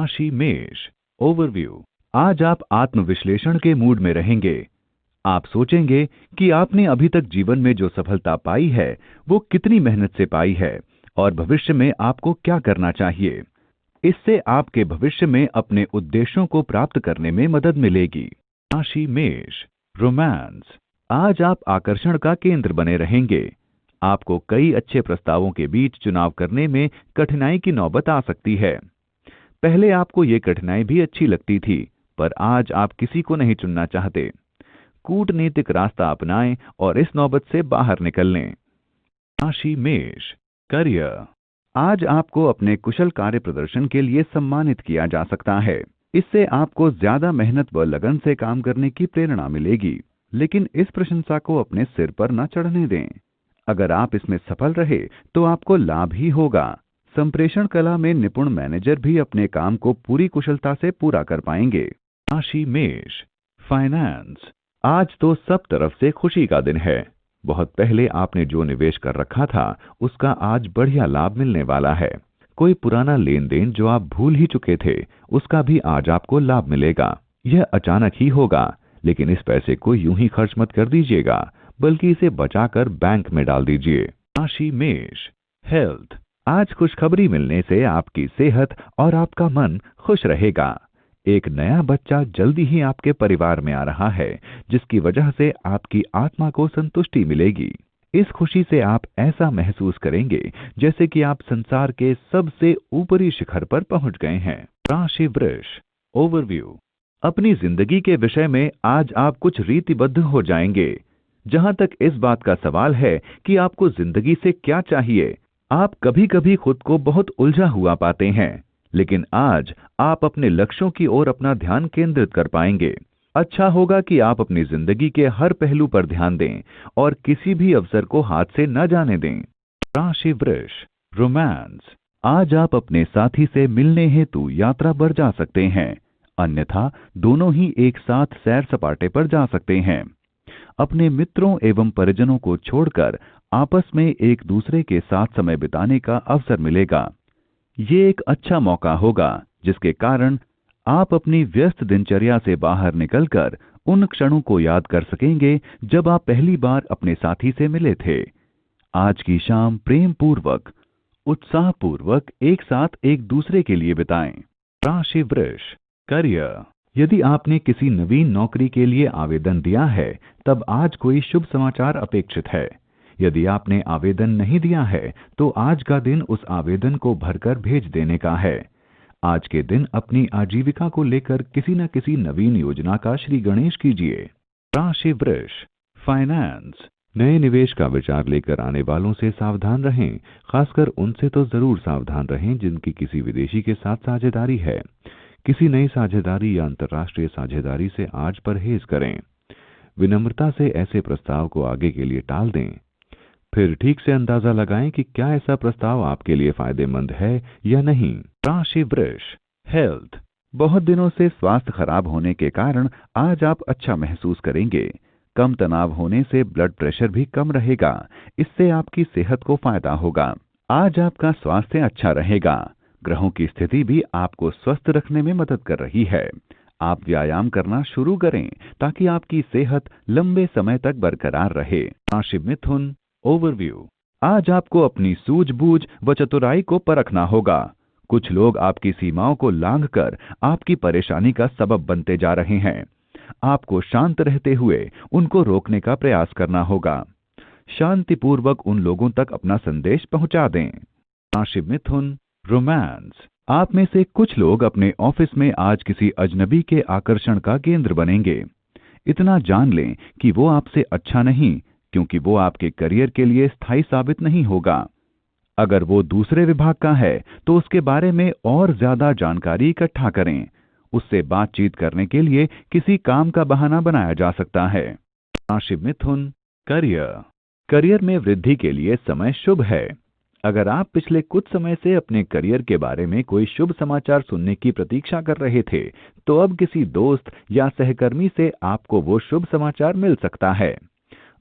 राशि मेष। ओवरव्यू। आज आप आत्मविश्लेषण के मूड में रहेंगे। आप सोचेंगे कि आपने अभी तक जीवन में जो सफलता पाई है वो कितनी मेहनत से पाई है और भविष्य में आपको क्या करना चाहिए। इससे आपके भविष्य में अपने उद्देश्यों को प्राप्त करने में मदद मिलेगी। राशि मेष। रोमांस। आज आप आकर्षण का केंद्र बने रहेंगे। आपको कई अच्छे प्रस्तावों के बीच चुनाव करने में कठिनाई की नौबत आ सकती है। पहले आपको ये कठिनाई भी अच्छी लगती थी, पर आज आप किसी को नहीं चुनना चाहते। कूटनीतिक रास्ता अपनाएं और इस नौबत से बाहर निकल लें। राशि मेष। करियर। आज आपको अपने कुशल कार्य प्रदर्शन के लिए सम्मानित किया जा सकता है। इससे आपको ज्यादा मेहनत व लगन से काम करने की प्रेरणा मिलेगी, लेकिन इस प्रशंसा को अपने सिर पर न चढ़ने दें। अगर आप इसमें सफल रहे तो आपको लाभ ही होगा। संप्रेषण कला में निपुण मैनेजर भी अपने काम को पूरी कुशलता से पूरा कर पाएंगे। राशि मेष। फाइनेंस। आज तो सब तरफ से खुशी का दिन है। बहुत पहले आपने जो निवेश कर रखा था उसका आज बढ़िया लाभ मिलने वाला है। कोई पुराना लेन देन जो आप भूल ही चुके थे उसका भी आज आपको लाभ मिलेगा। यह अचानक ही होगा, लेकिन इस पैसे को यूं ही खर्च मत कर दीजिएगा, बल्कि इसे बचाकर बैंक में डाल दीजिए। राशि मेष। हेल्थ। आज खुशखबरी मिलने से आपकी सेहत और आपका मन खुश रहेगा। एक नया बच्चा जल्दी ही आपके परिवार में आ रहा है, जिसकी वजह से आपकी आत्मा को संतुष्टि मिलेगी। इस खुशी से आप ऐसा महसूस करेंगे जैसे कि आप संसार के सबसे ऊपरी शिखर पर पहुंच गए हैं। राशि वृष। ओवरव्यू। अपनी जिंदगी के विषय में आज आप कुछ रीतिबद्ध हो जाएंगे। जहां तक इस बात का सवाल है कि आपको जिंदगी से क्या चाहिए, आप कभी कभी खुद को बहुत उलझा हुआ पाते हैं, लेकिन आज आप अपने लक्ष्यों की ओर अपना ध्यान केंद्रित कर पाएंगे। अच्छा होगा कि आप अपनी जिंदगी के हर पहलू पर ध्यान दें और किसी भी अवसर को हाथ से न जाने दें। राशि वृष। रोमांस। आज आप अपने साथी से मिलने हेतु यात्रा पर जा सकते हैं, अन्यथा दोनों ही एक साथ सैर सपाटे पर जा सकते हैं। अपने मित्रों एवं परिजनों को छोड़कर आपस में एक दूसरे के साथ समय बिताने का अवसर मिलेगा। ये एक अच्छा मौका होगा जिसके कारण आप अपनी व्यस्त दिनचर्या से बाहर निकलकर उन क्षणों को याद कर सकेंगे जब आप पहली बार अपने साथी से मिले थे। आज की शाम प्रेम पूर्वक, उत्साह पूर्वक एक साथ एक दूसरे के लिए बिताएं। राशि वृष। करियर। यदि आपने किसी नवीन नौकरी के लिए आवेदन दिया है, तब आज कोई शुभ समाचार अपेक्षित है। यदि आपने आवेदन नहीं दिया है तो आज का दिन उस आवेदन को भरकर भेज देने का है। आज के दिन अपनी आजीविका को लेकर किसी न किसी नवीन योजना का श्री गणेश कीजिए। राशि वृष। फाइनेंस। नए निवेश का विचार लेकर आने वालों से सावधान रहें। खासकर उनसे तो जरूर सावधान रहें जिनकी किसी विदेशी के साथ साझेदारी है। किसी नई साझेदारी या अंतर्राष्ट्रीय साझेदारी से आज परहेज करें। विनम्रता से ऐसे प्रस्ताव को आगे के लिए टाल दें। फिर ठीक से अंदाजा लगाएं कि क्या ऐसा प्रस्ताव आपके लिए फायदेमंद है या नहीं। राशि वृष। हेल्थ। बहुत दिनों से स्वास्थ्य खराब होने के कारण आज आप अच्छा महसूस करेंगे। कम तनाव होने से ब्लड प्रेशर भी कम रहेगा। इससे आपकी सेहत को फायदा होगा। आज आपका स्वास्थ्य अच्छा रहेगा। ग्रहों की स्थिति भी आपको स्वस्थ रखने में मदद कर रही है। आप व्यायाम करना शुरू करें ताकि आपकी सेहत लंबे समय तक बरकरार रहे। राशि मिथुन। ओवरव्यू। आज आपको अपनी सूझबूझ व चतुराई को परखना होगा। कुछ लोग आपकी सीमाओं को लांघकर आपकी परेशानी का सबब बनते जा रहे हैं। आपको शांत रहते हुए उनको रोकने का प्रयास करना होगा। शांतिपूर्वक उन लोगों तक अपना संदेश पहुंचा दें। राशि मिथुन। रोमांस। आप में से कुछ लोग अपने ऑफिस में आज किसी अजनबी के आकर्षण का केंद्र बनेंगे। इतना जान लें कि वो आपसे अच्छा नहीं, क्योंकि वो आपके करियर के लिए स्थायी साबित नहीं होगा। अगर वो दूसरे विभाग का है तो उसके बारे में और ज्यादा जानकारी इकट्ठा करें। उससे बातचीत करने के लिए किसी काम का बहाना बनाया जा सकता है। राशि मिथुन। करियर। करियर में वृद्धि के लिए समय शुभ है। अगर आप पिछले कुछ समय से अपने करियर के बारे में कोई शुभ समाचार सुनने की प्रतीक्षा कर रहे थे, तो अब किसी दोस्त या सहकर्मी से आपको वो शुभ समाचार मिल सकता है।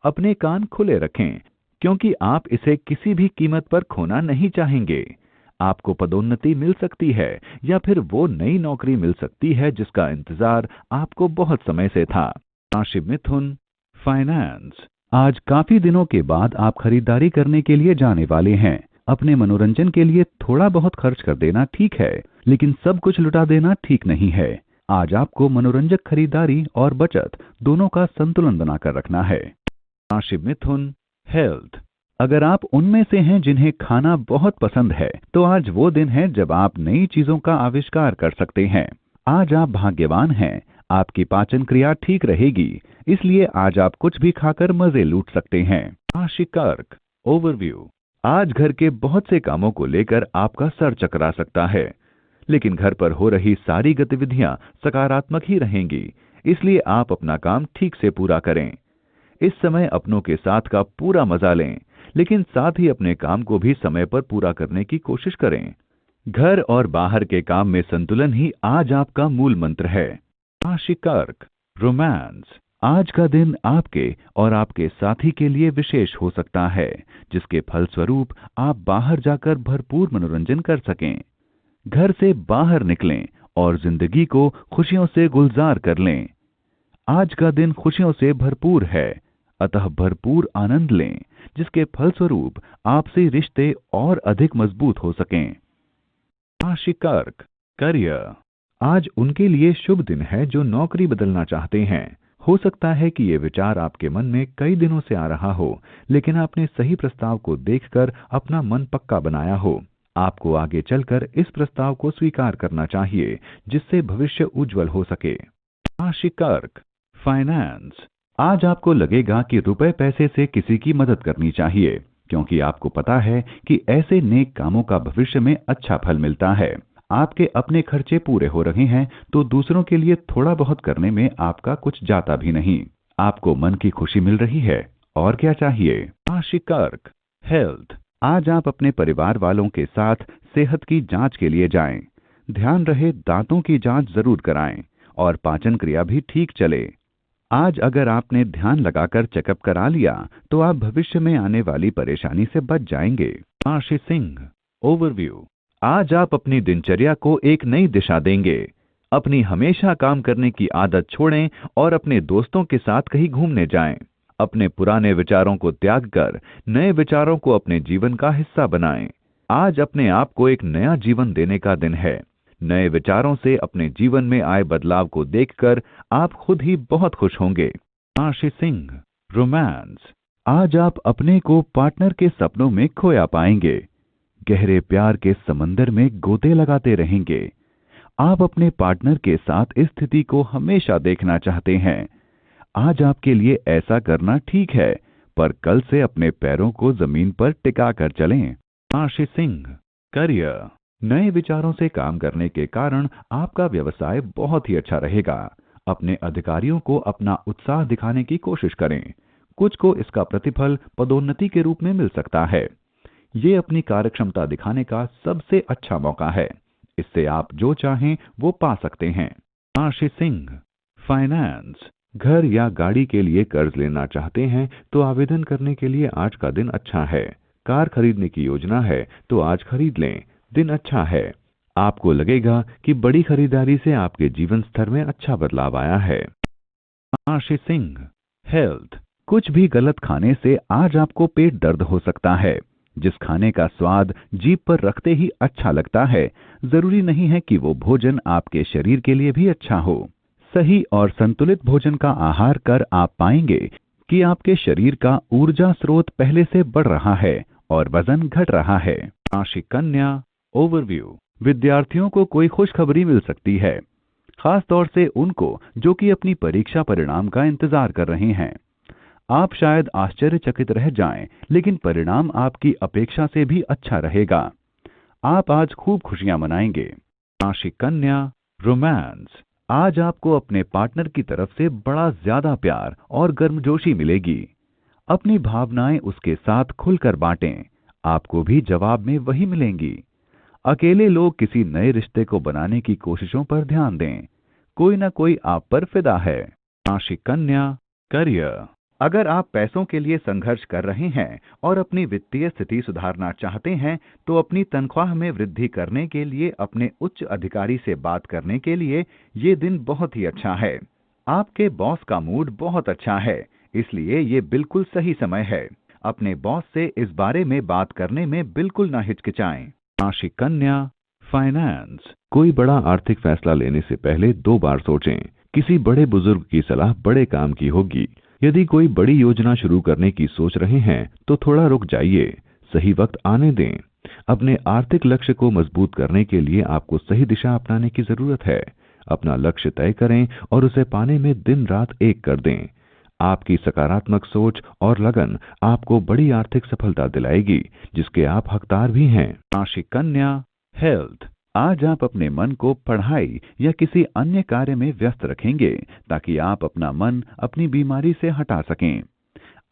अपने कान खुले रखें, क्योंकि आप इसे किसी भी कीमत पर खोना नहीं चाहेंगे। आपको पदोन्नति मिल सकती है या फिर वो नई नौकरी मिल सकती है जिसका इंतजार आपको बहुत समय से था। राशि मिथुन, फाइनेंस। आज काफी दिनों के बाद आप खरीदारी करने के लिए जाने वाले हैं। अपने मनोरंजन के लिए थोड़ा बहुत खर्च कर देना ठीक है, लेकिन सब कुछ लुटा देना ठीक नहीं है। आज आपको मनोरंजक खरीदारी और बचत दोनों का संतुलन बनाकर रखना है। राशि मिथुन, हेल्थ। अगर आप उनमें से हैं जिन्हें खाना बहुत पसंद है, तो आज वो दिन है जब आप नई चीजों का आविष्कार कर सकते हैं। आज आप भाग्यवान हैं, आपकी पाचन क्रिया ठीक रहेगी, इसलिए आज आप कुछ भी खाकर मजे लूट सकते हैं। राशि कर्क, ओवरव्यू। आज घर के बहुत से कामों को लेकर आपका सर चकरा सकता है, लेकिन घर पर हो रही सारी गतिविधियां सकारात्मक ही रहेंगी, इसलिए आप अपना काम ठीक से पूरा करें। इस समय अपनों के साथ का पूरा मजा लें, लेकिन साथ ही अपने काम को भी समय पर पूरा करने की कोशिश करें। घर और बाहर के काम में संतुलन ही आज आपका मूल मंत्र है। राशि कर्क, रोमांस। आज का दिन आपके और आपके साथी के लिए विशेष हो सकता है, जिसके फलस्वरूप आप बाहर जाकर भरपूर मनोरंजन कर सकें। घर से बाहर निकलें और जिंदगी को खुशियों से गुलजार कर लें। आज का दिन खुशियों से भरपूर है, अतः भरपूर आनंद लें, जिसके फलस्वरूप आपसी रिश्ते और अधिक मजबूत हो सकें। राशि कर्क, करियर। आज उनके लिए शुभ दिन है जो नौकरी बदलना चाहते हैं। हो सकता है कि ये विचार आपके मन में कई दिनों से आ रहा हो, लेकिन आपने सही प्रस्ताव को देखकर अपना मन पक्का बनाया हो। आपको आगे चलकर इस प्रस्ताव को स्वीकार करना चाहिए, जिससे भविष्य उज्जवल हो सके। राशि कर्क, फाइनेंस। आज आपको लगेगा कि रुपए पैसे से किसी की मदद करनी चाहिए, क्योंकि आपको पता है कि ऐसे नेक कामों का भविष्य में अच्छा फल मिलता है। आपके अपने खर्चे पूरे हो रहे हैं, तो दूसरों के लिए थोड़ा बहुत करने में आपका कुछ जाता भी नहीं। आपको मन की खुशी मिल रही है, और क्या चाहिए। राशि कर्क, हेल्थ। आज आप अपने परिवार वालों के साथ सेहत की जांच के लिए जाएं। ध्यान रहे दांतों की जांच जरूर कराएं और पाचन क्रिया भी ठीक चले। आज अगर आपने ध्यान लगाकर चेकअप करा लिया, तो आप भविष्य में आने वाली परेशानी से बच जाएंगे। राशि सिंह, ओवरव्यू। आज आप अपनी दिनचर्या को एक नई दिशा देंगे। अपनी हमेशा काम करने की आदत छोड़ें और अपने दोस्तों के साथ कहीं घूमने जाएं। अपने पुराने विचारों को त्याग कर नए विचारों को अपने जीवन का हिस्सा बनाएं। आज अपने आप को एक नया जीवन देने का दिन है। नए विचारों से अपने जीवन में आए बदलाव को देखकर आप खुद ही बहुत खुश होंगे। राशि सिंह, रोमांस। आज आप अपने को पार्टनर के सपनों में खोया पाएंगे। गहरे प्यार के समंदर में गोते लगाते रहेंगे। आप अपने पार्टनर के साथ इस स्थिति को हमेशा देखना चाहते हैं। आज आपके लिए ऐसा करना ठीक है, पर कल से अपने पैरों को जमीन पर टिका कर चलें। राशि सिंह, करियर। नए विचारों से काम करने के कारण आपका व्यवसाय बहुत ही अच्छा रहेगा। अपने अधिकारियों को अपना उत्साह दिखाने की कोशिश करें। कुछ को इसका प्रतिफल पदोन्नति के रूप में मिल सकता है। ये अपनी कार्यक्षमता दिखाने का सबसे अच्छा मौका है। इससे आप जो चाहें वो पा सकते हैं। राशि सिंह, फाइनेंस। घर या गाड़ी के लिए कर्ज लेना चाहते हैं तो आवेदन करने के लिए आज का दिन अच्छा है। कार खरीदने की योजना है तो आज खरीद लें, दिन अच्छा है। आपको लगेगा कि बड़ी खरीदारी से आपके जीवन स्तर में अच्छा बदलाव आया है। राशि सिंह, हेल्थ। कुछ भी गलत खाने से आज आपको पेट दर्द हो सकता है। जिस खाने का स्वाद जीभ पर रखते ही अच्छा लगता है, जरूरी नहीं है कि वो भोजन आपके शरीर के लिए भी अच्छा हो। सही और संतुलित भोजन का आहार कर आप पाएंगे कि आपके शरीर का ऊर्जा स्रोत पहले से बढ़ रहा है और वजन घट रहा है। राशि कन्या, ओवरव्यू। विद्यार्थियों को कोई खुशखबरी मिल सकती है, खास तौर से उनको जो कि अपनी परीक्षा परिणाम का इंतजार कर रहे हैं। आप शायद आश्चर्यचकित रह जाएं, लेकिन परिणाम आपकी अपेक्षा से भी अच्छा रहेगा। आप आज खूब खुशियां मनाएंगे। राशि कन्या, रोमांस। आज आपको अपने पार्टनर की तरफ से बड़ा ज्यादा प्यार और गर्मजोशी मिलेगी। अपनी भावनाएं उसके साथ खुलकर बांटें, आपको भी जवाब में वही मिलेंगी। अकेले लोग किसी नए रिश्ते को बनाने की कोशिशों पर ध्यान दें, कोई ना कोई आप पर फिदा है। राशि कन्या, करियर। अगर आप पैसों के लिए संघर्ष कर रहे हैं और अपनी वित्तीय स्थिति सुधारना चाहते हैं, तो अपनी तनख्वाह में वृद्धि करने के लिए अपने उच्च अधिकारी से बात करने के लिए ये दिन बहुत ही अच्छा है। आपके बॉस का मूड बहुत अच्छा है, इसलिए ये बिल्कुल सही समय है। अपने बॉस से इस बारे में बात करने में बिल्कुल ना हिचकिचाएं। राशि कन्या, फाइनेंस। कोई बड़ा आर्थिक फैसला लेने से पहले 2 बार सोचें। किसी बड़े बुजुर्ग की सलाह बड़े काम की होगी। यदि कोई बड़ी योजना शुरू करने की सोच रहे हैं तो थोड़ा रुक जाइए, सही वक्त आने दें। अपने आर्थिक लक्ष्य को मजबूत करने के लिए आपको सही दिशा अपनाने की जरूरत है। अपना लक्ष्य तय करें और उसे पाने में दिन रात एक कर दें। आपकी सकारात्मक सोच और लगन आपको बड़ी आर्थिक सफलता दिलाएगी, जिसके आप हकदार भी हैं। राशि कन्या, हेल्थ। आज आप अपने मन को पढ़ाई या किसी अन्य कार्य में व्यस्त रखेंगे ताकि आप अपना मन अपनी बीमारी से हटा सकें।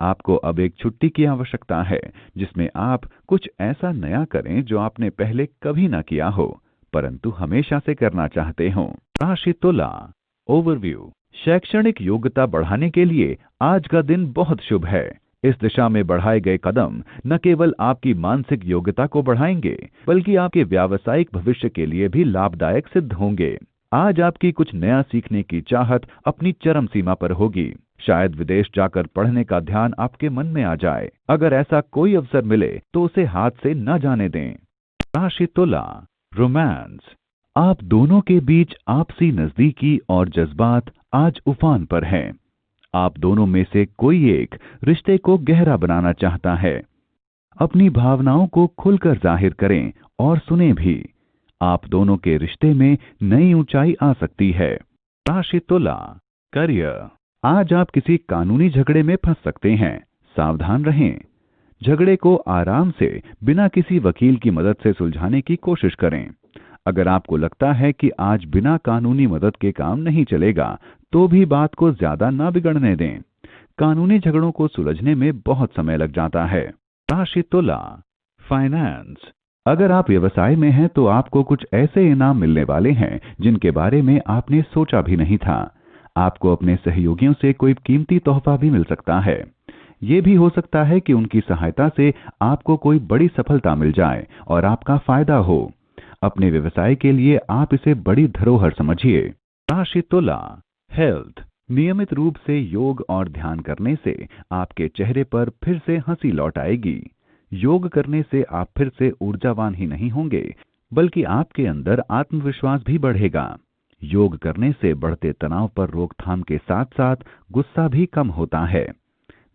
आपको अब एक छुट्टी की आवश्यकता है, जिसमें आप कुछ ऐसा नया करें जो आपने पहले कभी ना किया हो, परंतु हमेशा से करना चाहते हो। राशि तुला, ओवरव्यू। शैक्षणिक योग्यता बढ़ाने के लिए आज का दिन बहुत शुभ है। इस दिशा में बढ़ाए गए कदम न केवल आपकी मानसिक योग्यता को बढ़ाएंगे, बल्कि आपके व्यावसायिक भविष्य के लिए भी लाभदायक सिद्ध होंगे। आज आपकी कुछ नया सीखने की चाहत अपनी चरम सीमा पर होगी। शायद विदेश जाकर पढ़ने का ध्यान आपके मन में आ जाए। अगर ऐसा कोई अवसर मिले तो उसे हाथ से न जाने दें। राशि तुला, रोमांस। आप दोनों के बीच आपसी नजदीकी और जज्बात आज उफान पर हैं। आप दोनों में से कोई एक रिश्ते को गहरा बनाना चाहता है। अपनी भावनाओं को खुलकर जाहिर करें और सुने भी। आप दोनों के रिश्ते में नई ऊंचाई आ सकती है। राशि तुला, करियर। आज आप किसी कानूनी झगड़े में फंस सकते हैं, सावधान रहें। झगड़े को आराम से बिना किसी वकील की मदद से सुलझाने की कोशिश करें। अगर आपको लगता है कि आज बिना कानूनी मदद के काम नहीं चलेगा, तो भी बात को ज्यादा ना बिगड़ने दें। कानूनी झगड़ों को सुलझने में बहुत समय लग जाता है। राशि तुला, फाइनेंस। अगर आप व्यवसाय में हैं तो आपको कुछ ऐसे इनाम मिलने वाले हैं जिनके बारे में आपने सोचा भी नहीं था। आपको अपने सहयोगियों से कोई कीमती तोहफा भी मिल सकता है। ये भी हो सकता है कि उनकी सहायता से आपको कोई बड़ी सफलता मिल जाए और आपका फायदा हो। अपने व्यवसाय के लिए आप इसे बड़ी धरोहर समझिए। राशि तुला, हेल्थ। नियमित रूप से योग और ध्यान करने से आपके चेहरे पर फिर से हंसी लौट आएगी। योग करने से आप फिर से ऊर्जावान ही नहीं होंगे, बल्कि आपके अंदर आत्मविश्वास भी बढ़ेगा। योग करने से बढ़ते तनाव पर रोकथाम के साथ साथ गुस्सा भी कम होता है।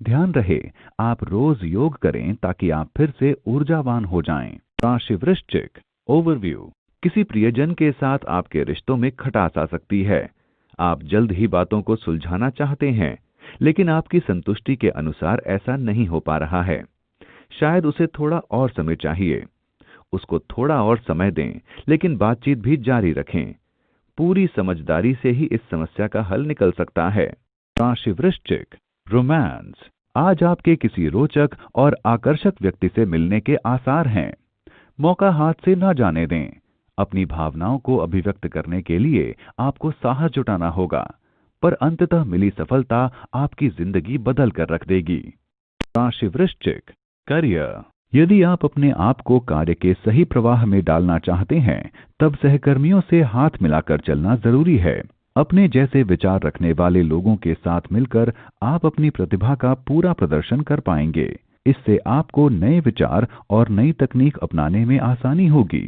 ध्यान रहे, आप रोज योग करें ताकि आप फिर से ऊर्जावान हो जाएं। राशि वृश्चिक, ओवरव्यू। किसी प्रियजन के साथ आपके रिश्तों में खटास आ सकती है। आप जल्द ही बातों को सुलझाना चाहते हैं, लेकिन आपकी संतुष्टि के अनुसार ऐसा नहीं हो पा रहा है। शायद उसे थोड़ा और समय चाहिए। उसको थोड़ा और समय दें, लेकिन बातचीत भी जारी रखें। पूरी समझदारी से ही इस समस्या का हल निकल सकता है। राशि वृश्चिक, रोमांस। आज आपके किसी रोचक और आकर्षक व्यक्ति से मिलने के आसार हैं। मौका हाथ से न जाने दें। अपनी भावनाओं को अभिव्यक्त करने के लिए आपको साहस जुटाना होगा, पर अंततः मिली सफलता आपकी जिंदगी बदल कर रख देगी। राशि वृश्चिक, करियर। यदि आप अपने आप को कार्य के सही प्रवाह में डालना चाहते हैं, तब सहकर्मियों से हाथ मिलाकर चलना जरूरी है। अपने जैसे विचार रखने वाले लोगों के साथ मिलकर आप अपनी प्रतिभा का पूरा प्रदर्शन कर पाएंगे। इससे आपको नए विचार और नई तकनीक अपनाने में आसानी होगी।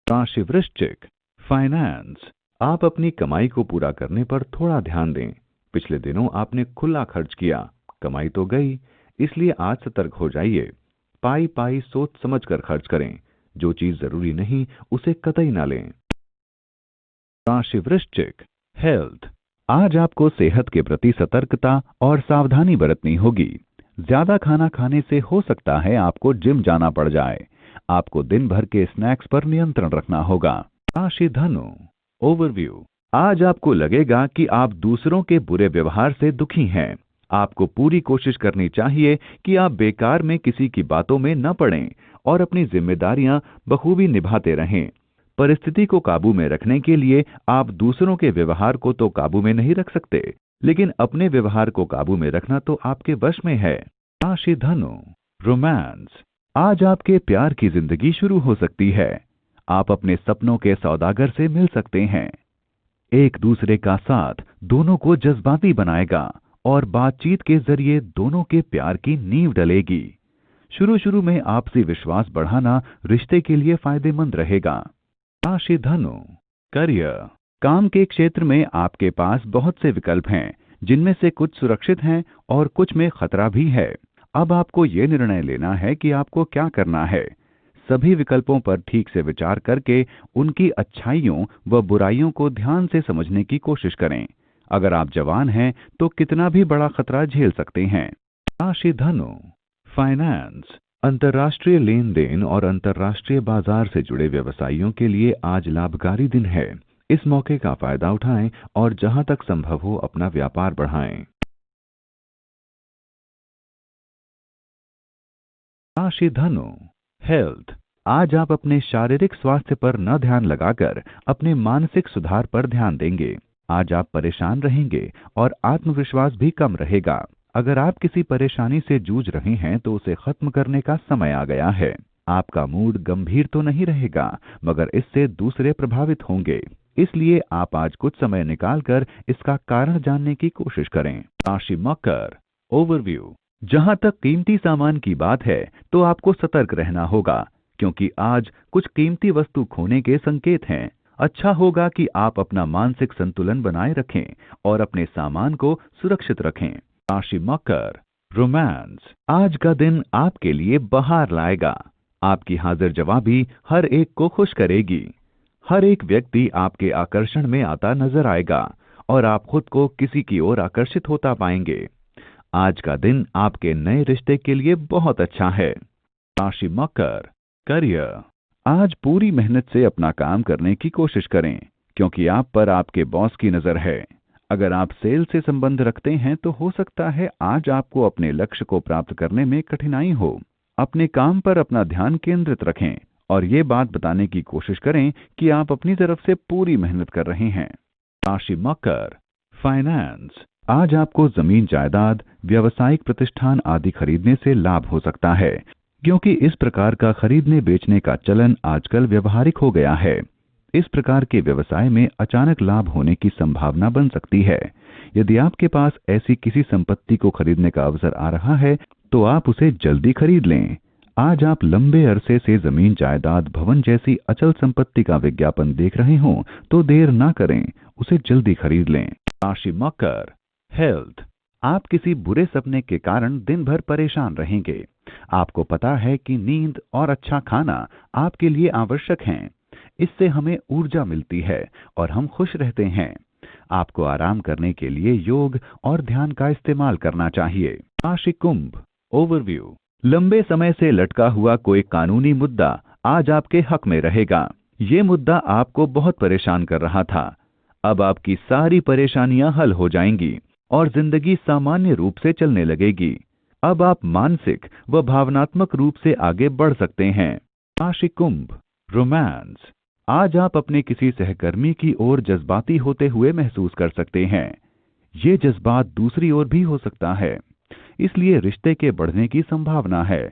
राशि वृश्चिक, फाइनेंस। आप अपनी कमाई को पूरा करने पर थोड़ा ध्यान दें। पिछले दिनों आपने खुला खर्च किया, कमाई तो गई, इसलिए आज सतर्क हो जाइए। पाई पाई सोच समझ कर खर्च करें। जो चीज जरूरी नहीं उसे कतई ना लें। राशि वृश्चिक, हेल्थ। आज आपको सेहत के प्रति सतर्कता और सावधानी बरतनी होगी। ज्यादा खाना खाने से हो सकता है आपको जिम जाना पड़ जाए। आपको दिन भर के स्नैक्स पर नियंत्रण रखना होगा। राशि धनु, ओवरव्यू। आज आपको लगेगा कि आप दूसरों के बुरे व्यवहार से दुखी हैं। आपको पूरी कोशिश करनी चाहिए कि आप बेकार में किसी की बातों में न पड़ें और अपनी जिम्मेदारियां बखूबी निभाते रहें। परिस्थिति को काबू में रखने के लिए आप दूसरों के व्यवहार को तो काबू में नहीं रख सकते, लेकिन अपने व्यवहार को काबू में रखना तो आपके वश में है। राशि धनु, रोमांस। आज आपके प्यार की जिंदगी शुरू हो सकती है। आप अपने सपनों के सौदागर से मिल सकते हैं। एक दूसरे का साथ दोनों को जज्बाती बनाएगा और बातचीत के जरिए दोनों के प्यार की नींव डलेगी। शुरू शुरू में आपसी विश्वास बढ़ाना रिश्ते के लिए फायदेमंद रहेगा। राशि धनु, करियर। काम के क्षेत्र में आपके पास बहुत से विकल्प हैं, जिनमें से कुछ सुरक्षित हैं और कुछ में खतरा भी है। अब आपको ये निर्णय लेना है कि आपको क्या करना है। सभी विकल्पों पर ठीक से विचार करके उनकी अच्छाइयों व बुराइयों को ध्यान से समझने की कोशिश करें। अगर आप जवान हैं तो कितना भी बड़ा खतरा झेल सकते हैं। राशि धनु, फाइनेंस। अंतर्राष्ट्रीय लेन देन और अंतर्राष्ट्रीय बाजार से जुड़े व्यवसायियों के लिए आज लाभकारी दिन है। इस मौके का फायदा उठाएं और जहां तक संभव हो अपना व्यापार बढ़ाएं। राशि धनु, हेल्थ। आज आप अपने शारीरिक स्वास्थ्य पर न ध्यान लगाकर अपने मानसिक सुधार पर ध्यान देंगे। आज आप परेशान रहेंगे और आत्मविश्वास भी कम रहेगा। अगर आप किसी परेशानी से जूझ रहे हैं तो उसे खत्म करने का समय आ गया है। आपका मूड गंभीर तो नहीं रहेगा, मगर इससे दूसरे प्रभावित होंगे। इसलिए आप आज कुछ समय निकालकर इसका कारण जानने की कोशिश करें। राशि मकर, ओवरव्यू। जहां तक कीमती सामान की बात है तो आपको सतर्क रहना होगा, क्योंकि आज कुछ कीमती वस्तु खोने के संकेत हैं। अच्छा होगा कि आप अपना मानसिक संतुलन बनाए रखें और अपने सामान को सुरक्षित रखें। राशि मकर, रोमांस। आज का दिन आपके लिए बहार लाएगा। आपकी हाजिर जवाबी हर एक को खुश करेगी। हर एक व्यक्ति आपके आकर्षण में आता नजर आएगा और आप खुद को किसी की ओर आकर्षित होता पाएंगे। आज का दिन आपके नए रिश्ते के लिए बहुत अच्छा है। राशि मकर, करियर। आज पूरी मेहनत से अपना काम करने की कोशिश करें, क्योंकि आप पर आपके बॉस की नजर है। अगर आप सेल से संबंध रखते हैं तो हो सकता है आज आपको अपने लक्ष्य को प्राप्त करने में कठिनाई हो। अपने काम पर अपना ध्यान केंद्रित रखें और ये बात बताने की कोशिश करें कि आप अपनी तरफ से पूरी मेहनत कर रहे हैं। राशि मकर, फाइनेंस। आज आपको जमीन जायदाद, व्यावसायिक प्रतिष्ठान आदि खरीदने से लाभ हो सकता है, क्योंकि इस प्रकार का खरीदने बेचने का चलन आजकल व्यवहारिक हो गया है। इस प्रकार के व्यवसाय में अचानक लाभ होने की संभावना बन सकती है। यदि आपके पास ऐसी किसी संपत्ति को खरीदने का अवसर आ रहा है तो आप उसे जल्दी खरीद लें। आज आप लंबे अरसे से जमीन जायदाद, भवन जैसी अचल संपत्ति का विज्ञापन देख रहे हों तो देर ना करें, उसे जल्दी खरीद लें। राशि मकर, हेल्थ। आप किसी बुरे सपने के कारण दिन भर परेशान रहेंगे। आपको पता है कि नींद और अच्छा खाना आपके लिए आवश्यक हैं। इससे हमें ऊर्जा मिलती है और हम खुश रहते हैं। आपको आराम करने के लिए योग और ध्यान का इस्तेमाल करना चाहिए। राशि कुंभ, ओवरव्यू। लंबे समय से लटका हुआ कोई कानूनी मुद्दा आज आपके हक में रहेगा। ये मुद्दा आपको बहुत परेशान कर रहा था। अब आपकी सारी परेशानियां हल हो जाएंगी और जिंदगी सामान्य रूप से चलने लगेगी। अब आप मानसिक व भावनात्मक रूप से आगे बढ़ सकते हैं। राशि कुंभ, रोमांस। आज आप अपने किसी सहकर्मी की ओर जज्बाती होते हुए महसूस कर सकते हैं। ये जज्बात दूसरी ओर भी हो सकता है, इसलिए रिश्ते के बढ़ने की संभावना है।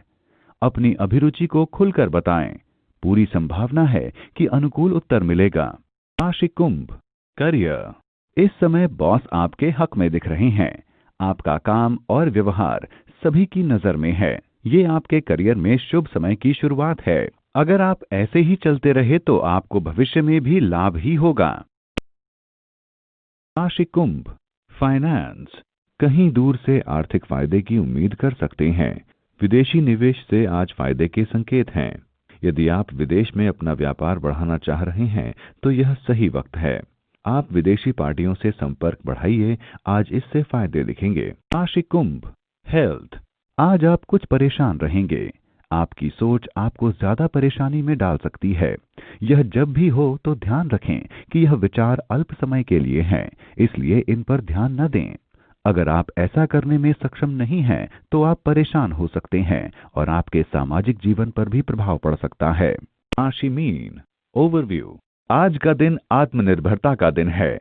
अपनी अभिरुचि को खुलकर बताएं। पूरी संभावना है कि अनुकूल उत्तर मिलेगा। राशि कुंभ, करियर। इस समय बॉस आपके हक में दिख रहे हैं। आपका काम और व्यवहार सभी की नजर में है। ये आपके करियर में शुभ समय की शुरुआत है। अगर आप ऐसे ही चलते रहे तो आपको भविष्य में भी लाभ ही होगा। राशि कुंभ, फाइनेंस। कहीं दूर से आर्थिक फायदे की उम्मीद कर सकते हैं। विदेशी निवेश से आज फायदे के संकेत हैं। यदि आप विदेश में अपना व्यापार बढ़ाना चाह रहे हैं तो यह सही वक्त है। आप विदेशी पार्टियों से संपर्क बढ़ाइए, आज इससे फायदे दिखेंगे। राशि कुंभ, हेल्थ। आज आप कुछ परेशान रहेंगे। आपकी सोच आपको ज्यादा परेशानी में डाल सकती है। यह जब भी हो तो ध्यान रखें कि यह विचार अल्प समय के लिए हैं, इसलिए इन पर ध्यान न दें। अगर आप ऐसा करने में सक्षम नहीं हैं तो आप परेशान हो सकते हैं और आपके सामाजिक जीवन पर भी प्रभाव पड़ सकता है। राशि मीन, ओवरव्यू। आज का दिन आत्मनिर्भरता का दिन है।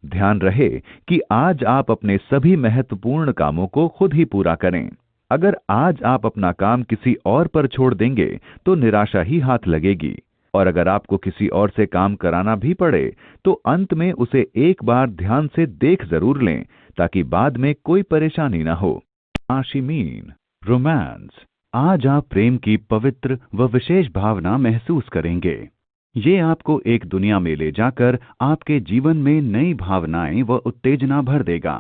ध्यान रहे कि आज आप अपने सभी महत्वपूर्ण कामों को खुद ही पूरा करें। अगर आज आप अपना काम किसी और पर छोड़ देंगे तो निराशा ही हाथ लगेगी, और अगर आपको किसी और से काम कराना भी पड़े तो अंत में उसे एक बार ध्यान से देख जरूर लें, ताकि बाद में कोई परेशानी ना हो। आशिमीन, रोमांस। आज आप प्रेम की पवित्र व विशेष भावना महसूस करेंगे। ये आपको एक दुनिया में ले जाकर आपके जीवन में नई भावनाएं व उत्तेजना भर देगा।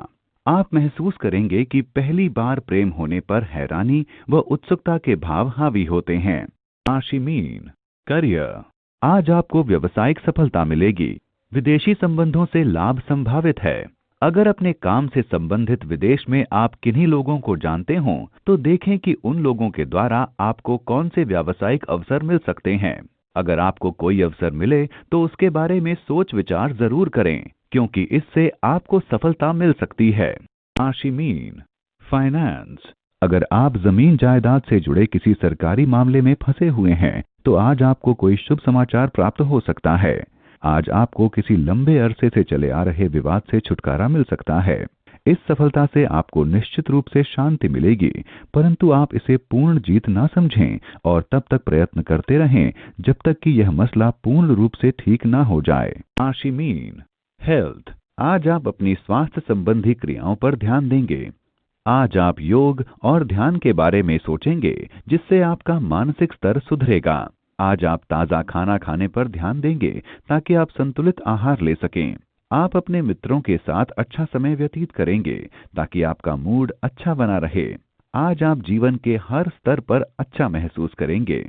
आप महसूस करेंगे कि पहली बार प्रेम होने पर हैरानी व उत्सुकता के भाव हावी होते हैं। आशिमीन, करियर। आज आपको व्यावसायिक सफलता मिलेगी। विदेशी संबंधों से लाभ संभावित है। अगर अपने काम से संबंधित विदेश में आप किन्हीं लोगों को जानते हों तो देखें कि उन लोगों के द्वारा आपको कौन से व्यावसायिक अवसर मिल सकते हैं। अगर आपको कोई अवसर मिले तो उसके बारे में सोच विचार जरूर करें, क्योंकि इससे आपको सफलता मिल सकती है। आशिमीन, फाइनेंस। अगर आप जमीन जायदाद से जुड़े किसी सरकारी मामले में फंसे हुए हैं तो आज आपको कोई शुभ समाचार प्राप्त हो सकता है। आज आपको किसी लंबे अरसे से चले आ रहे विवाद से छुटकारा मिल सकता है। इस सफलता से आपको निश्चित रूप से शांति मिलेगी, परंतु आप इसे पूर्ण जीत ना समझें और तब तक प्रयत्न करते रहें जब तक कि यह मसला पूर्ण रूप से ठीक ना हो जाए। आशिमीन, हेल्थ। आज आप अपनी स्वास्थ्य संबंधी क्रियाओं पर ध्यान देंगे। आज आप योग और ध्यान के बारे में सोचेंगे, जिससे आपका मानसिक स्तर सुधरेगा। आज आप ताज़ा खाना खाने पर ध्यान देंगे ताकि आप संतुलित आहार ले सकें। आप अपने मित्रों के साथ अच्छा समय व्यतीत करेंगे ताकि आपका मूड अच्छा बना रहे। आज आप जीवन के हर स्तर पर अच्छा महसूस करेंगे।